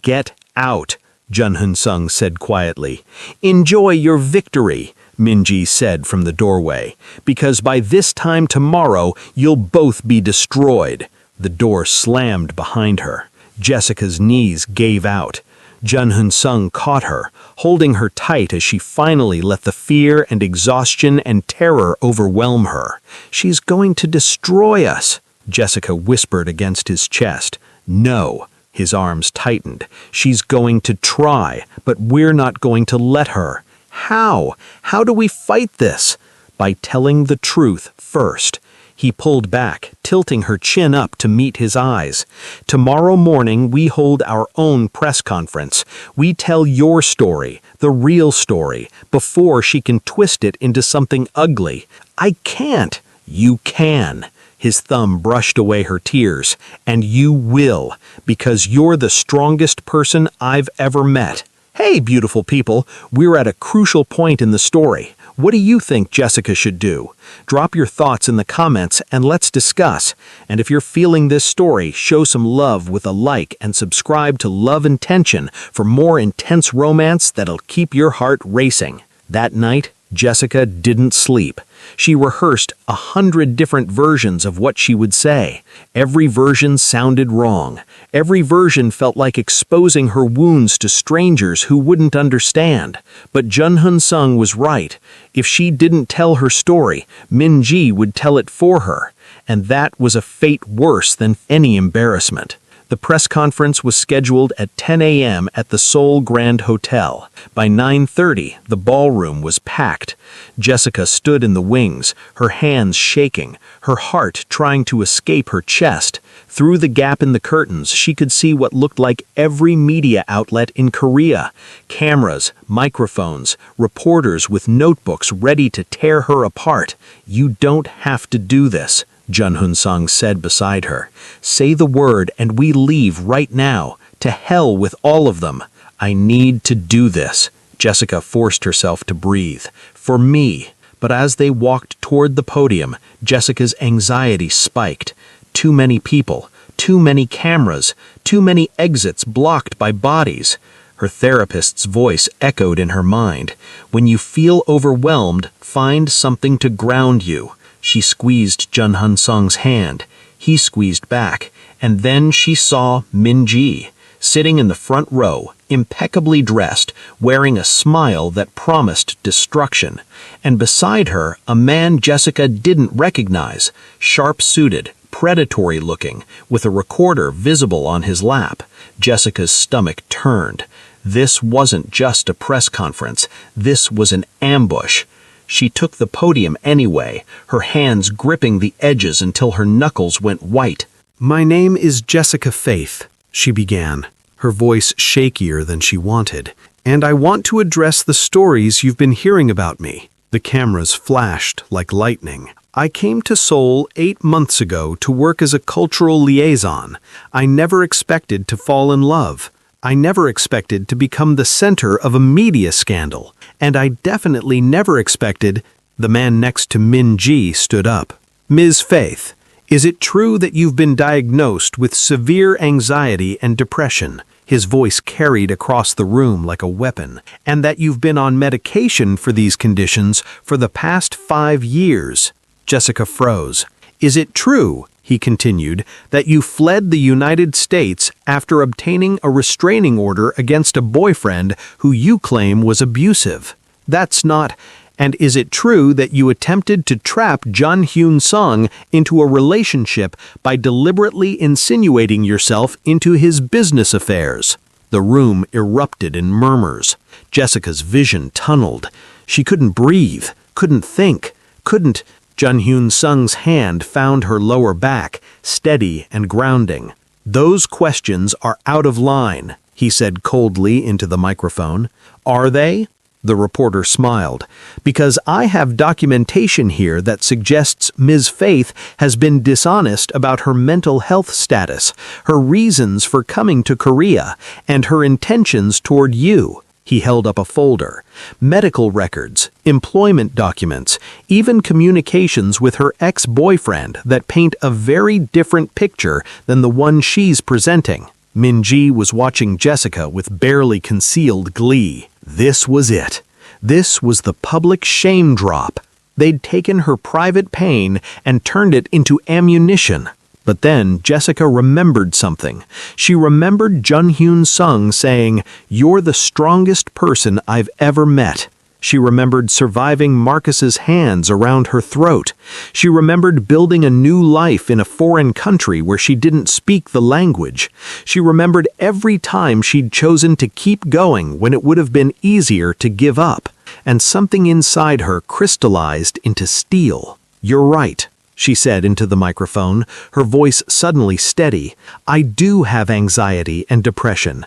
"Get out," Jun Hoon-sung said quietly. "Enjoy your victory," Minji said from the doorway, "because by this time tomorrow, you'll both be destroyed." The door slammed behind her. Jessica's knees gave out. Jun Hoon-sung caught her, holding her tight as she finally let the fear and exhaustion and terror overwhelm her. "She's going to destroy us," Jessica whispered against his chest. "No." His arms tightened. "She's going to try, but we're not going to let her." "How? How do we fight this?" "By telling the truth first." He pulled back, tilting her chin up to meet his eyes. "Tomorrow morning we hold our own press conference. We tell your story, the real story, before she can twist it into something ugly." "I can't." "You can." His thumb brushed away her tears. "And you will, because you're the strongest person I've ever met." Hey, beautiful people, we're at a crucial point in the story. What do you think Jessica should do? Drop your thoughts in the comments and let's discuss. And if you're feeling this story, show some love with a like and subscribe to Love and Tension for more intense romance that'll keep your heart racing. That night, Jessica didn't sleep. She rehearsed 100 different versions of what she would say. Every version sounded wrong. Every version felt like exposing her wounds to strangers who wouldn't understand. But Jun Sung was right. If she didn't tell her story, Min Ji would tell it for her. And that was a fate worse than any embarrassment. The press conference was scheduled at 10 a.m. at the Seoul Grand Hotel. By 9:30, the ballroom was packed. Jessica stood in the wings, her hands shaking, her heart trying to escape her chest. Through the gap in the curtains, she could see what looked like every media outlet in Korea. Cameras, microphones, reporters with notebooks ready to tear her apart. "You don't have to do this," Jun Sung said beside her. "Say the word and we leave right now. To hell with all of them. I need to do this." Jessica forced herself to breathe. "For me." But as they walked toward the podium, Jessica's anxiety spiked. Too many people, too many cameras, too many exits blocked by bodies. Her therapist's voice echoed in her mind. "When you feel overwhelmed, find something to ground you." She squeezed Jun Sung's hand. He squeezed back, and then she saw Min Ji, sitting in the front row, impeccably dressed, wearing a smile that promised destruction. And beside her, a man Jessica didn't recognize, sharp-suited, predatory-looking, with a recorder visible on his lap. Jessica's stomach turned. This wasn't just a press conference. This was an ambush. She took the podium anyway, her hands gripping the edges until her knuckles went white. "My name is Jessica Faith," she began, her voice shakier than she wanted, "and I want to address the stories you've been hearing about me." The cameras flashed like lightning. "I came to Seoul 8 months ago to work as a cultural liaison. I never expected to fall in love. I never expected to become the center of a media scandal. And I definitely never expected—" The man next to Min Ji stood up. "Ms. Faith, is it true that you've been diagnosed with severe anxiety and depression?" His voice carried across the room like a weapon. "And that you've been on medication for these conditions for the past 5 years?" Jessica froze. "Is it true," he continued, "that you fled the United States after obtaining a restraining order against a boyfriend who you claim was abusive? That's not— And is it true that you attempted to trap Jun Sung into a relationship by deliberately insinuating yourself into his business affairs?" The room erupted in murmurs. Jessica's vision tunneled. She couldn't breathe, couldn't think, couldn't— Jun Sung's hand found her lower back, steady and grounding. "Those questions are out of line," he said coldly into the microphone. "Are they?" The reporter smiled. "Because I have documentation here that suggests Ms. Faith has been dishonest about her mental health status, her reasons for coming to Korea, and her intentions toward you." He held up a folder. "Medical records, employment documents, even communications with her ex-boyfriend that paint a very different picture than the one she's presenting." Min Ji was watching Jessica with barely concealed glee. This was it. This was the public shame drop. They'd taken her private pain and turned it into ammunition. But then Jessica remembered something. She remembered Jun Sung saying, "You're the strongest person I've ever met." She remembered surviving Marcus's hands around her throat. She remembered building a new life in a foreign country where she didn't speak the language. She remembered every time she'd chosen to keep going when it would have been easier to give up. And something inside her crystallized into steel. "You're right," she said into the microphone, her voice suddenly steady. "I do have anxiety and depression.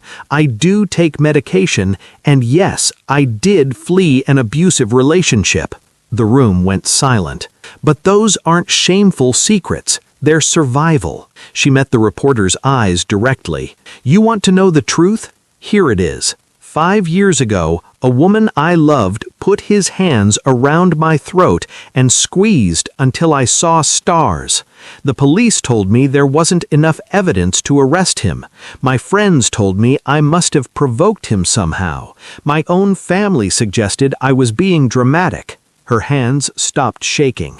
I do take medication, and yes, I did flee an abusive relationship." The room went silent. "But those aren't shameful secrets. They're survival." She met the reporter's eyes directly. "You want to know the truth? Here it is. 5 years ago, a woman I loved put his hands around my throat and squeezed until I saw stars. The police told me there wasn't enough evidence to arrest him. My friends told me I must have provoked him somehow. My own family suggested I was being dramatic." Her hands stopped shaking.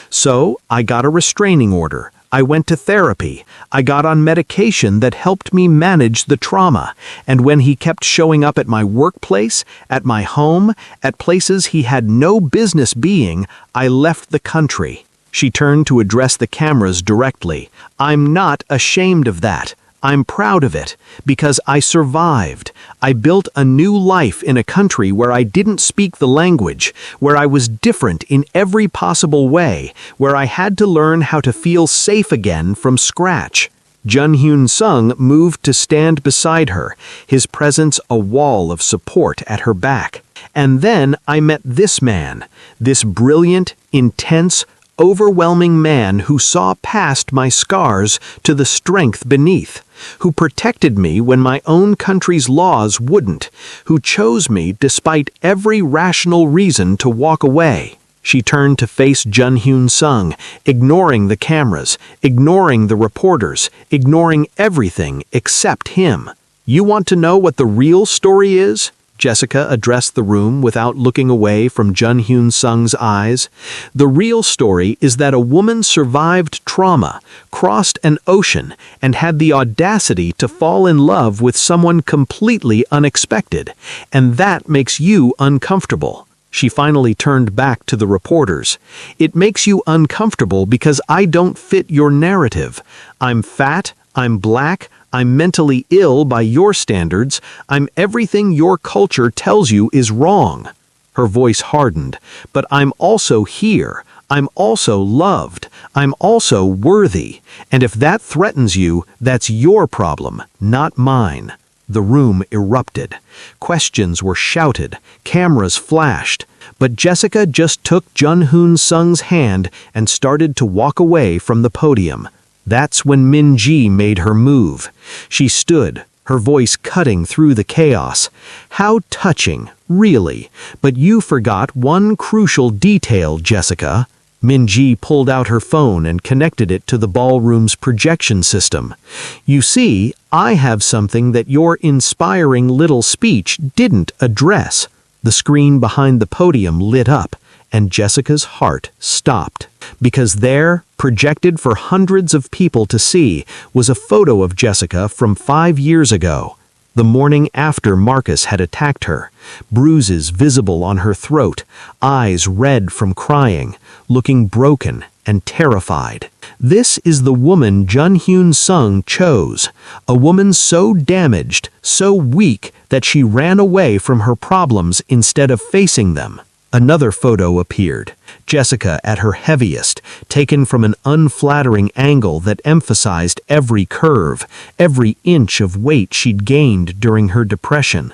"So I got a restraining order. I went to therapy. I got on medication that helped me manage the trauma. And when he kept showing up at my workplace, at my home, at places he had no business being, I left the country." She turned to address the cameras directly. "I'm not ashamed of that. I'm proud of it, because I survived. I built a new life in a country where I didn't speak the language, where I was different in every possible way, where I had to learn how to feel safe again from scratch." Jun-Hyun Sung moved to stand beside her, his presence a wall of support at her back. "And then I met this man, this brilliant, intense, overwhelming man who saw past my scars to the strength beneath, who protected me when my own country's laws wouldn't, who chose me despite every rational reason to walk away." She turned to face Jun-Hyun Sung, ignoring the cameras, ignoring the reporters, ignoring everything except him. "You want to know what the real story is?" Jessica addressed the room without looking away from Jun-Hyun Sung's eyes. "The real story is that a woman survived trauma, crossed an ocean, and had the audacity to fall in love with someone completely unexpected. And that makes you uncomfortable." She finally turned back to the reporters. "It makes you uncomfortable because I don't fit your narrative. I'm fat, I'm black, I'm mentally ill by your standards. I'm everything your culture tells you is wrong." Her voice hardened. "But I'm also here. I'm also loved. I'm also worthy. And if that threatens you, that's your problem, not mine." The room erupted. Questions were shouted. Cameras flashed. But Jessica just took Jun-Hyun Sung's hand and started to walk away from the podium. That's when Min-ji made her move. She stood, her voice cutting through the chaos. "How touching, really. But you forgot one crucial detail, Jessica." Min-ji pulled out her phone and connected it to the ballroom's projection system. "You see, I have something that your inspiring little speech didn't address." The screen behind the podium lit up, and Jessica's heart stopped. Because there, projected for hundreds of people to see, was a photo of Jessica from 5 years ago, the morning after Marcus had attacked her, bruises visible on her throat, eyes red from crying, looking broken and terrified. This is the woman Jun-Hyun Sung chose, a woman so damaged, so weak that she ran away from her problems instead of facing them. Another photo appeared, Jessica at her heaviest, taken from an unflattering angle that emphasized every curve, every inch of weight she'd gained during her depression.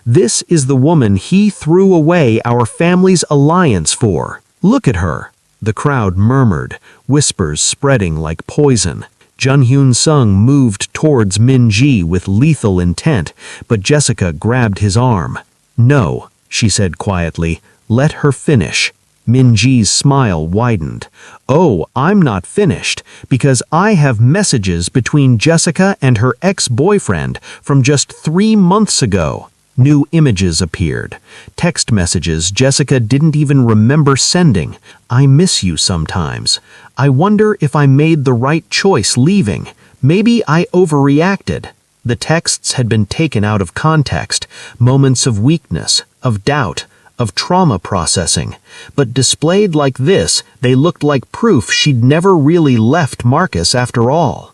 This is the woman he threw away our family's alliance for. Look at her. The crowd murmured, whispers spreading like poison. Jun-Hyun Sung moved towards Min-ji with lethal intent, but Jessica grabbed his arm. "No," she said quietly. "Let her finish." Min-ji's smile widened. "Oh, I'm not finished, because I have messages between Jessica and her ex-boyfriend from just 3 months ago." New images appeared. Text messages Jessica didn't even remember sending. "I miss you sometimes. I wonder if I made the right choice leaving. Maybe I overreacted." The texts had been taken out of context, moments of weakness, of doubt, of trauma processing, but displayed like this, they looked like proof she'd never really left Marcus after all.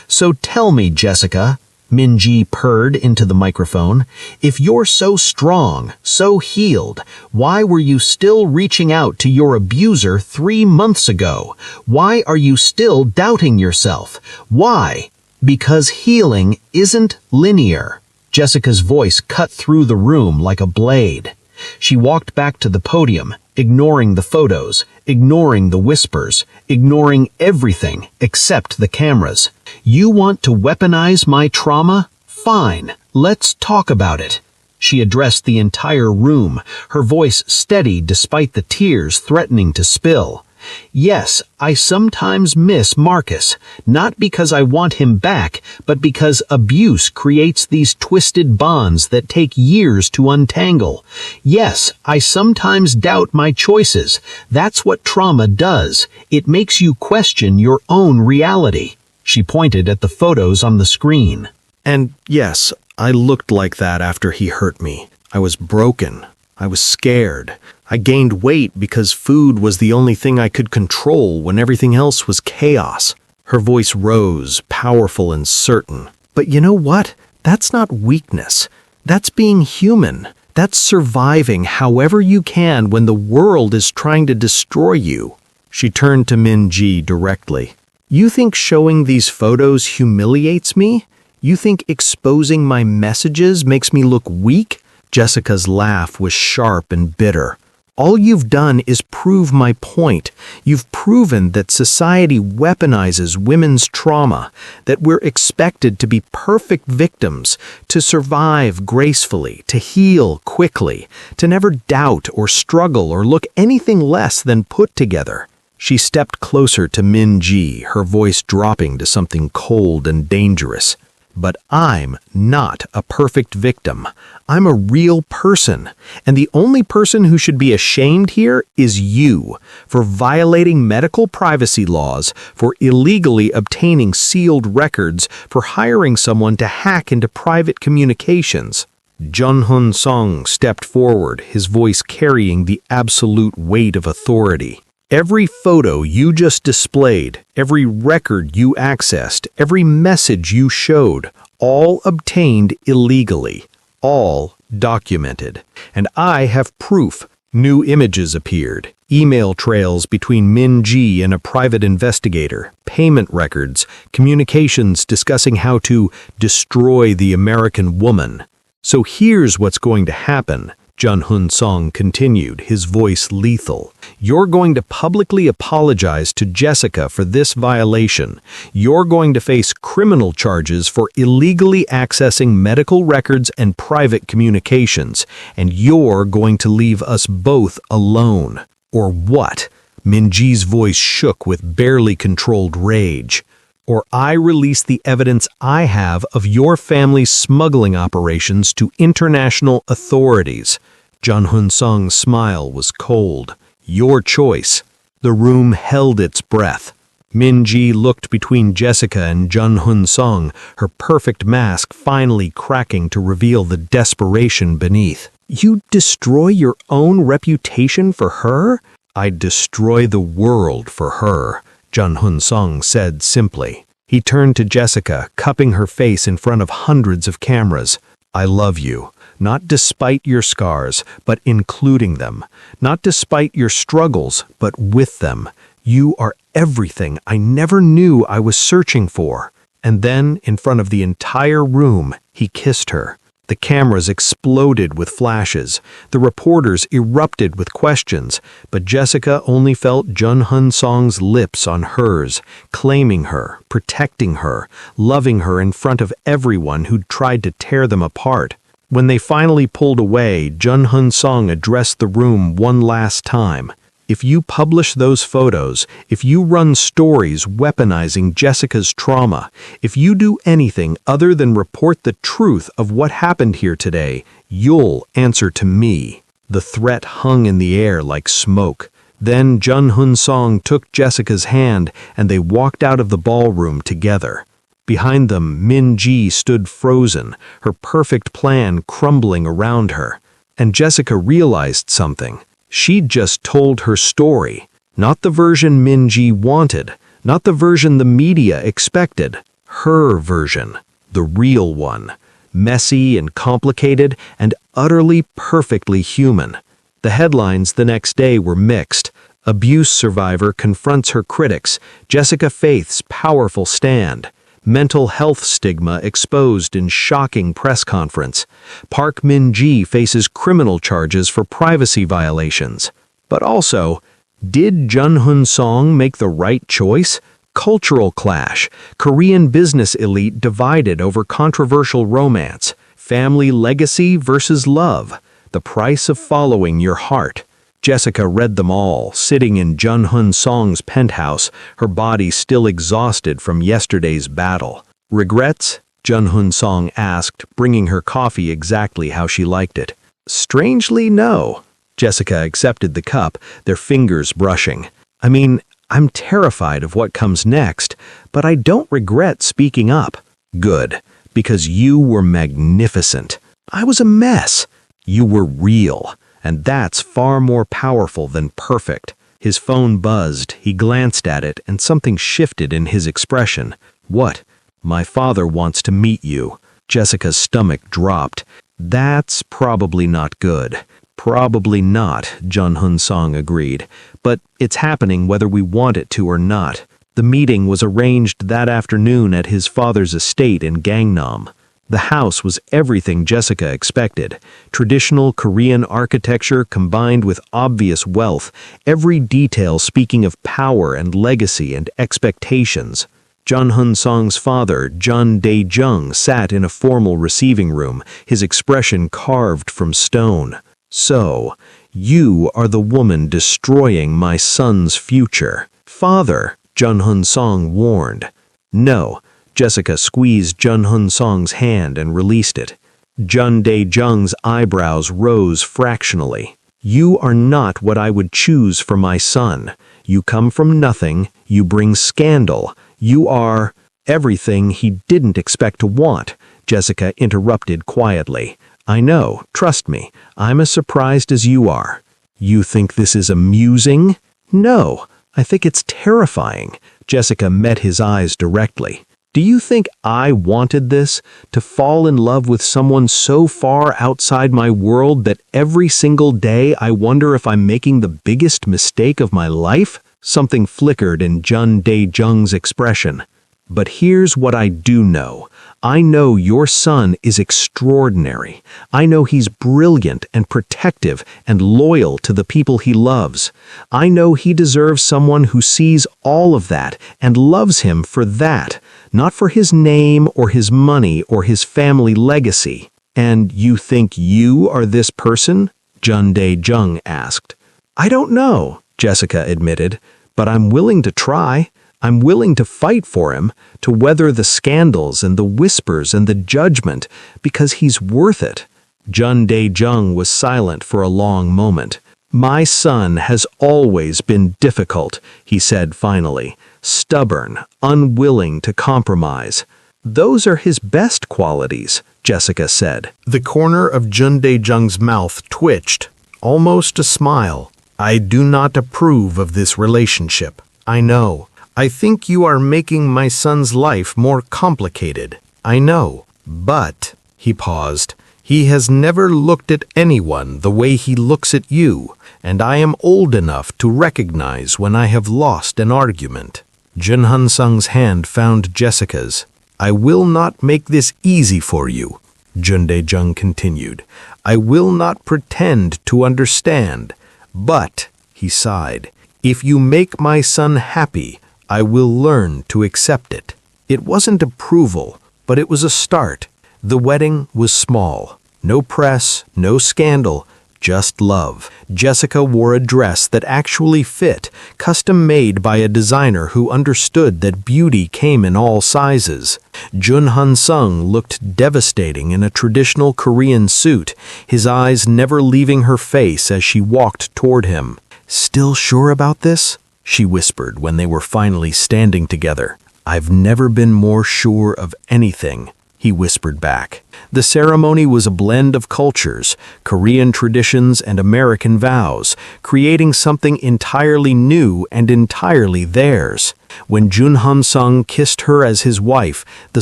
"So tell me, Jessica," Minji purred into the microphone. If you're so strong, so healed, why were you still reaching out to your abuser 3 months ago? Why are you still doubting yourself? Why? Because healing isn't linear. Jessica's voice cut through the room like a blade. She walked back to the podium, ignoring the photos, ignoring the whispers, ignoring everything except the cameras. You want to weaponize my trauma? Fine, let's talk about it. She addressed the entire room, her voice steady despite the tears threatening to spill. Yes, I sometimes miss Marcus, not because I want him back, but because abuse creates these twisted bonds that take years to untangle. Yes, I sometimes doubt my choices. That's what trauma does. It makes you question your own reality. She pointed at the photos on the screen. And yes, I looked like that after he hurt me. I was broken. I was scared. I gained weight because food was the only thing I could control when everything else was chaos. Her voice rose, powerful and certain. But you know what? That's not weakness. That's being human. That's surviving however you can when the world is trying to destroy you. She turned to Minji directly. You think showing these photos humiliates me? You think exposing my messages makes me look weak? Jessica's laugh was sharp and bitter. All you've done is prove my point. You've proven that society weaponizes women's trauma, that we're expected to be perfect victims, to survive gracefully, to heal quickly, to never doubt or struggle or look anything less than put together. She stepped closer to Minji, her voice dropping to something cold and dangerous. But I'm not a perfect victim. I'm a real person, and the only person who should be ashamed here is you, for violating medical privacy laws, for illegally obtaining sealed records, for hiring someone to hack into private communications. Jun-Hun Song stepped forward, his voice carrying the absolute weight of authority. Every photo you just displayed, every record you accessed, every message you showed, all obtained illegally, all documented. And I have proof. New images appeared, email trails between Minji and a private investigator, payment records, communications discussing how to destroy the American woman. So here's what's going to happen. Jun-Hun Song continued, his voice lethal. You're going to publicly apologize to Jessica for this violation. You're going to face criminal charges for illegally accessing medical records and private communications. And you're going to leave us both alone. Or what? Minji's voice shook with barely controlled rage. Or I release the evidence I have of your family's smuggling operations to international authorities. Jun-Hun Song's smile was cold. Your choice. The room held its breath. Minji looked between Jessica and Jun-Hun Song, her perfect mask finally cracking to reveal the desperation beneath. You destroy your own reputation for her? I'd destroy the world for her, Jun-Hun Song said simply. He turned to Jessica, cupping her face in front of hundreds of cameras. I love you. Not despite your scars, but including them. Not despite your struggles, but with them. You are everything I never knew I was searching for. And then, in front of the entire room, he kissed her. The cameras exploded with flashes. The reporters erupted with questions, but Jessica only felt Jun-Hun Song's lips on hers, claiming her, protecting her, loving her in front of everyone who'd tried to tear them apart. When they finally pulled away, Jun-Hun Song addressed the room one last time. If you publish those photos, if you run stories weaponizing Jessica's trauma, if you do anything other than report the truth of what happened here today, you'll answer to me. The threat hung in the air like smoke. Then Jun-Hun Song took Jessica's hand and they walked out of the ballroom together. Behind them, Minji stood frozen, her perfect plan crumbling around her. And Jessica realized something. She'd just told her story, not the version Minji wanted, not the version the media expected, her version. the real one. Messy and complicated and utterly perfectly human. The headlines the next day were mixed. Abuse survivor confronts her critics. Jessica Faith's powerful stand. Mental health stigma exposed in shocking press conference. Park Min-ji faces criminal charges for privacy violations. But also, did Jun Hun-song make the right choice? Cultural clash. Korean business elite divided over controversial romance. Family legacy versus love. The price of following your heart. Jessica read them all, sitting in Jun Hun-song's penthouse, her body still exhausted from yesterday's battle. Regrets? Jun Hun-song asked, bringing her coffee exactly how she liked it. Strangely, no. Jessica accepted the cup, their fingers brushing. I mean, I'm terrified of what comes next, but I don't regret speaking up. Good, because you were magnificent. I was a mess. You were real. And that's far more powerful than perfect. His phone buzzed, he glanced at it, and something shifted in his expression. What? My father wants to meet you. Jessica's stomach dropped. That's probably not good. Probably not, Jun Hun-song agreed. But it's happening whether we want it to or not. The meeting was arranged that afternoon at his father's estate in Gangnam. The house was everything Jessica expected. Traditional Korean architecture combined with obvious wealth, every detail speaking of power and legacy and expectations. Jun Hun-song's father, Jun Dae-jung, sat in a formal receiving room, his expression carved from stone. So, you are the woman destroying my son's future. Father, Jun Hun-song warned. No. Jessica squeezed Jun Hun-song's hand and released it. Jun Dae-jung's eyebrows rose fractionally. You are not what I would choose for my son. You come from nothing. You bring scandal. You are everything he didn't expect to want, Jessica interrupted quietly. I know, trust me, I'm as surprised as you are. You think this is amusing? No, I think it's terrifying. Jessica met his eyes directly. Do you think I wanted this? To fall in love with someone so far outside my world that every single day I wonder if I'm making the biggest mistake of my life? Something flickered in Jun Dae-jung's expression. But here's what I do know. I know your son is extraordinary. I know he's brilliant and protective and loyal to the people he loves. I know he deserves someone who sees all of that and loves him for that, not for his name or his money or his family legacy. And you think you are this person? Jun Dae-jung asked. I don't know, Jessica admitted, but I'm willing to try. I'm willing to fight for him, to weather the scandals and the whispers and the judgment, because he's worth it. Jun Dae-jung was silent for a long moment. My son has always been difficult, he said finally. Stubborn, unwilling to compromise. Those are his best qualities, Jessica said. The corner of Jun Dae-jung's mouth twitched, almost a smile. I do not approve of this relationship. I know. I think you are making my son's life more complicated. I know. But, he paused, he has never looked at anyone the way he looks at you, and I am old enough to recognize when I have lost an argument. Jun Hun-sung's hand found Jessica's. I will not make this easy for you, Jun Dae-jung continued. I will not pretend to understand. But, he sighed, if you make my son happy, I will learn to accept it. It wasn't approval, but it was a start. The wedding was small. No press, no scandal, just love. Jessica wore a dress that actually fit, custom-made by a designer who understood that beauty came in all sizes. Jun Han-sung looked devastating in a traditional Korean suit, his eyes never leaving her face as she walked toward him. Still sure about this? She whispered when they were finally standing together. I've never been more sure of anything, he whispered back. The ceremony was a blend of cultures, Korean traditions and American vows, creating something entirely new and entirely theirs. When Jun Han-sung kissed her as his wife, the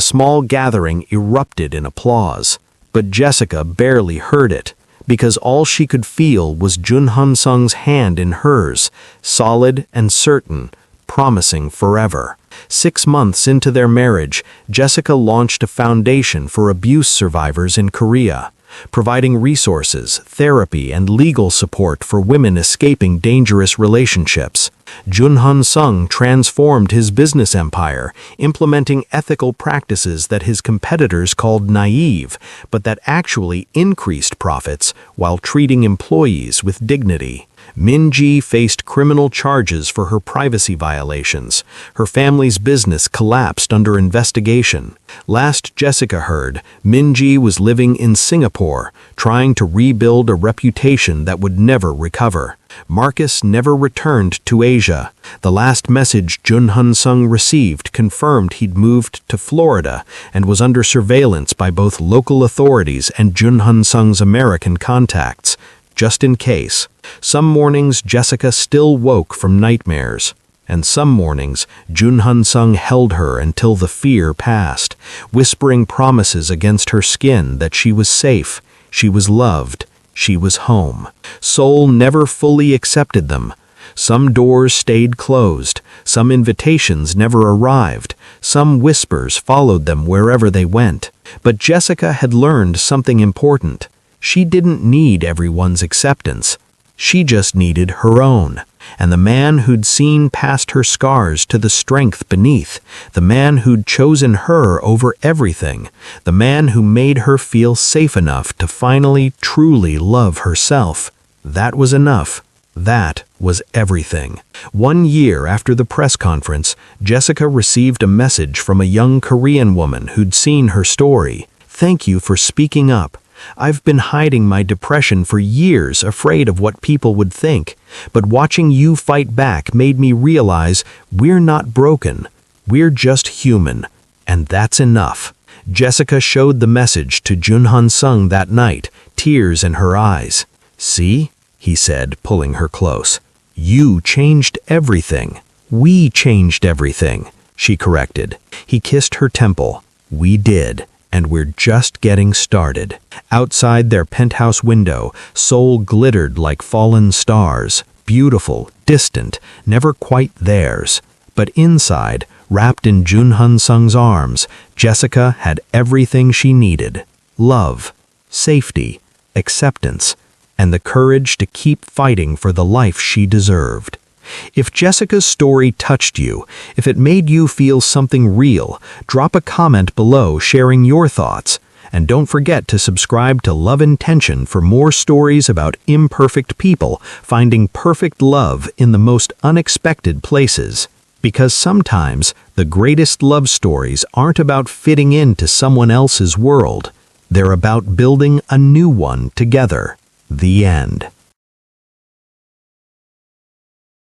small gathering erupted in applause. But Jessica barely heard it, because all she could feel was Jun Han-sung's hand in hers, solid and certain, promising forever. 6 months into their marriage, Jessica launched a foundation for abuse survivors in Korea, providing resources, therapy, and legal support for women escaping dangerous relationships. Jun Han-sung transformed his business empire, implementing ethical practices that his competitors called naive, but that actually increased profits while treating employees with dignity. Min-ji faced criminal charges for her privacy violations. Her family's business collapsed under investigation. Last Jessica heard, Min-ji was living in Singapore, trying to rebuild a reputation that would never recover. Marcus never returned to Asia. The last message Jun Han-sung received confirmed he'd moved to Florida and was under surveillance by both local authorities and Jun Han-sung's American contacts. Just in case. Some mornings Jessica still woke from nightmares, and some mornings Jun Han-sung held her until the fear passed, whispering promises against her skin that she was safe, she was loved, she was home. Seoul never fully accepted them. Some doors stayed closed, some invitations never arrived, some whispers followed them wherever they went. But Jessica had learned something important. She didn't need everyone's acceptance. She just needed her own. And the man who'd seen past her scars to the strength beneath, the man who'd chosen her over everything, the man who made her feel safe enough to finally truly love herself, that was enough. That was everything. 1 year after the press conference, Jessica received a message from a young Korean woman who'd seen her story. "Thank you for speaking up. I've been hiding my depression for years, afraid of what people would think. But watching you fight back made me realize we're not broken. We're just human. And that's enough." Jessica showed the message to Jun Han-sung that night, tears in her eyes. "See?" he said, pulling her close. "You changed everything. We changed everything," she corrected. He kissed her temple. "We did. And we're just getting started." Outside their penthouse window, Seoul glittered like fallen stars, beautiful, distant, never quite theirs. But inside, wrapped in Jun Han-sung's arms, Jessica had everything she needed: love, safety, acceptance, and the courage to keep fighting for the life she deserved. If Jessica's story touched you, if it made you feel something real, drop a comment below sharing your thoughts. And don't forget to subscribe to Love Intention for more stories about imperfect people finding perfect love in the most unexpected places. Because sometimes the greatest love stories aren't about fitting into someone else's world. They're about building a new one together. The end.